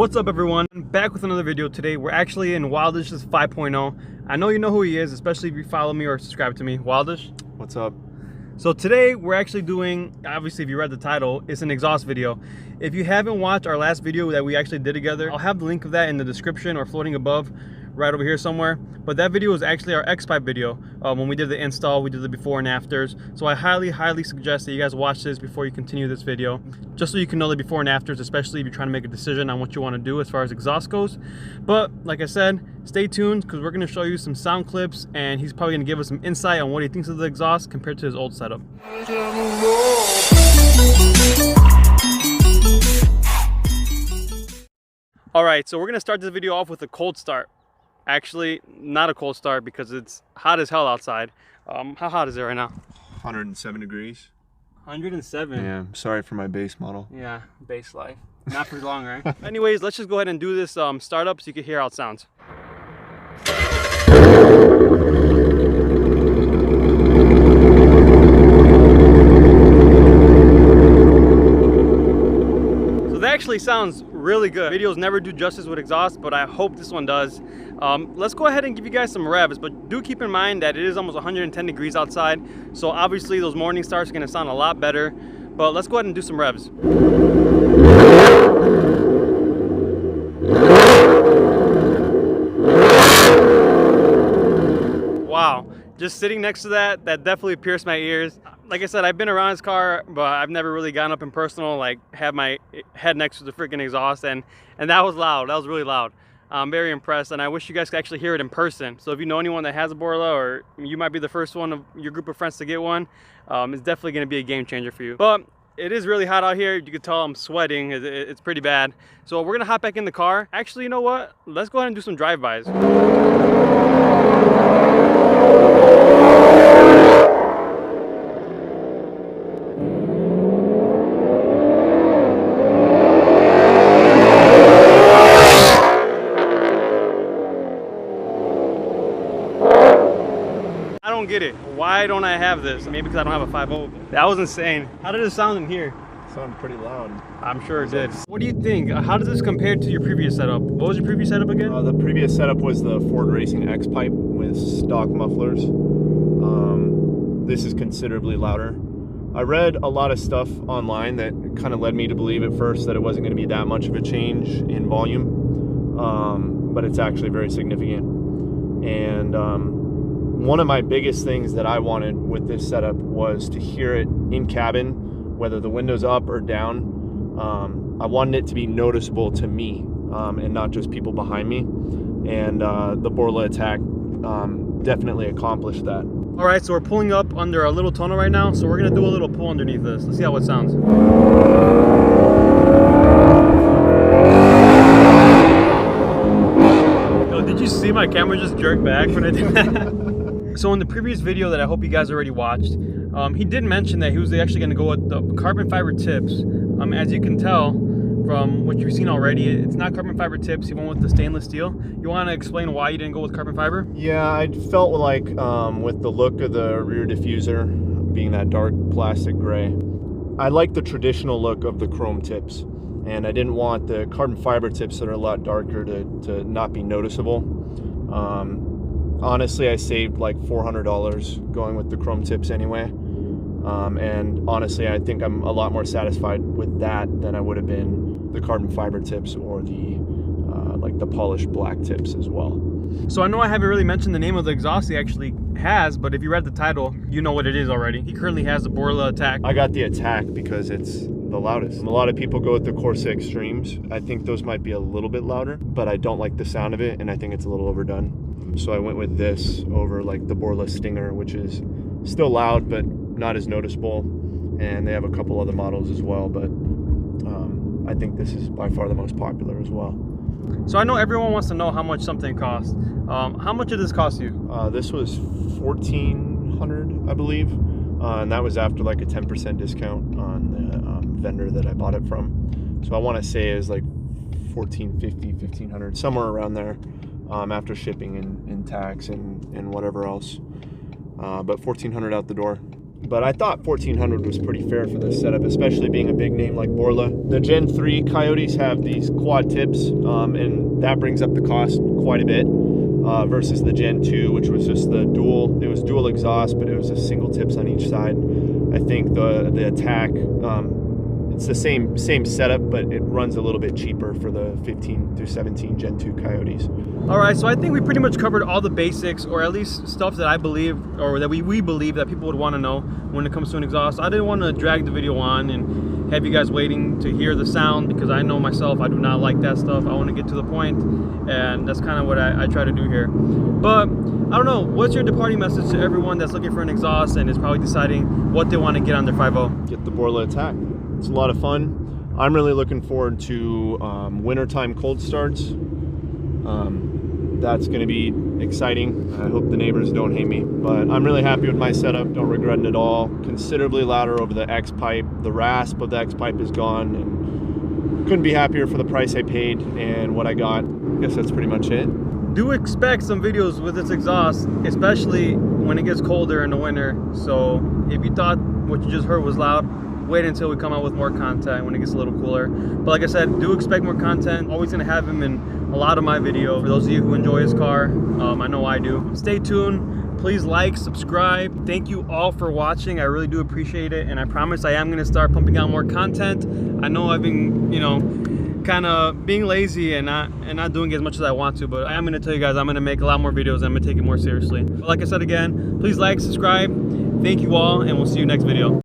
What's up everyone, back with another video. Today we're actually in Wildish's 5.0. I know you know who he is, especially if you follow me or subscribe to me. Wildish, what's up? So today we're actually doing, obviously if you read the title, it's an exhaust video. If you haven't watched our last video that we actually did together, I'll have the link of that in the description or floating above right over here somewhere. But that video was actually our X-Pipe video. When we did the install, we did the before and afters. So I highly suggest that you guys watch this before you continue this video, just so you can know the before and afters, especially if you're trying to make a decision on what you want to do as far as exhaust goes. But like I said, stay tuned because we're going to show you some sound clips and he's probably going to give us some insight on what he thinks of the exhaust compared to his old setup. Alright, so we're going to start this video off with a cold start. Actually, not a cold start because it's hot as hell outside. How hot is it right now? 107 degrees. 107? Yeah, sorry for my base model. Yeah, base life. Not for long, right? Anyways, let's just go ahead and do this startup so you can hear how it sounds. So that actually sounds really good. Videos never do justice with exhaust, but I hope this one does. Let's go ahead and give you guys some revs, but do keep in mind that it is almost 110 degrees outside, so obviously those morning starts are going to sound a lot better. But let's go ahead and do some revs. Wow, just sitting next to that definitely pierced my ears. Like I said, I've been around this car, but I've never really gotten up in personal, like have my head next to the freaking exhaust, and that was loud. That was really loud. I'm very impressed, and I wish you guys could actually hear it in person. So if you know anyone that has a Borla, or you might be the first one of your group of friends to get one, it's definitely going to be a game changer for you. But it is really hot out here. You can tell I'm sweating. It's pretty bad. So we're going to hop back in the car. Actually, you know what? Let's go ahead and do some drive-bys. I don't get it. Why don't I have this? Maybe because I don't have a 5.0. That was insane. How did it sound in here? It sounded pretty loud. I'm sure it did. What do you think? How does this compare to your previous setup? What was your previous setup again? The previous setup was the Ford Racing X-Pipe with stock mufflers. This is considerably louder. I read a lot of stuff online that kind of led me to believe at first that it wasn't going to be that much of a change in volume, but it's actually very significant. And one of my biggest things that I wanted with this setup was to hear it in cabin, whether the window's up or down. I wanted it to be noticeable to me and not just people behind me. And the Borla ATAK definitely accomplished that. All right, so we're pulling up under a little tunnel right now, so we're gonna do a little pull underneath this. Let's see how it sounds. Yo, did you see my camera just jerk back when I did that? So in the previous video that I hope you guys already watched, he did mention that he was actually gonna go with the carbon fiber tips. As you can tell from what you've seen already, it's not carbon fiber tips. He went with the stainless steel. You want to explain why you didn't go with carbon fiber? Yeah, I felt like with the look of the rear diffuser being that dark plastic gray, I like the traditional look of the chrome tips, and I didn't want the carbon fiber tips that are a lot darker to not be noticeable. Honestly, I saved like $400 going with the chrome tips anyway. And honestly, I think I'm a lot more satisfied with that than I would have been the carbon fiber tips or the like the polished black tips as well. So I know I haven't really mentioned the name of the exhaust he actually has, but if you read the title, you know what it is already. He currently has the Borla ATAK. I got the ATAK because it's the loudest. A lot of people go with the Corsa Extremes. I think those might be a little bit louder, but I don't like the sound of it, and I think it's a little overdone. So I went with this over like the Borla Stinger, which is still loud, but not as noticeable, and they have a couple other models as well, but I think this is by far the most popular as well. So I know everyone wants to know how much something costs. How much did this cost you? This was $1,400, I believe, and that was after like a 10% discount on the vendor that I bought it from. So I want to say it was like $1,450, $1,500, somewhere around there, after shipping and tax and whatever else. But $1,400 out the door. but I thought 1400 was pretty fair for this setup, especially being a big name like Borla. The Gen 3 Coyotes have these quad tips, and that brings up the cost quite a bit versus the Gen 2, which was just the dual. It was dual exhaust, but it was just single tips on each side. I think the ATAK, it's the same setup, but it runs a little bit cheaper for the 15 through 17 Gen 2 Coyotes. All right, so I think we pretty much covered all the basics, or at least stuff that I believe, or that we believe that people would want to know when it comes to an exhaust. I didn't want to drag the video on and have you guys waiting to hear the sound, because I know myself, I do not like that stuff. I want to get to the point, and that's kind of what I try to do here. But I don't know, what's your departing message to everyone that's looking for an exhaust and is probably deciding what they want to get on their 5.0? Get the Borla ATAK. It's a lot of fun. I'm really looking forward to wintertime cold starts. That's going to be exciting. I hope the neighbors don't hate me, but I'm really happy with my setup. Don't regret it at all. Considerably louder over the X pipe. The rasp of the X pipe is gone, and couldn't be happier for the price I paid and what I got. I guess that's pretty much it. Do expect some videos with this exhaust, especially when it gets colder in the winter. So if you thought what you just heard was loud, wait until we come out with more content when it gets a little cooler. But like I said, do expect more content. Always gonna have him in a lot of my videos. For those of you who enjoy his car, I know I do. Stay tuned. Please like, subscribe. Thank you all for watching. I really do appreciate it. And I promise I am gonna start pumping out more content. I know I've been, you know, kind of being lazy and not doing as much as I want to, but I am gonna tell you guys I'm gonna make a lot more videos. I'm gonna take it more seriously. But like I said again, please like, subscribe. Thank you all, and we'll see you next video.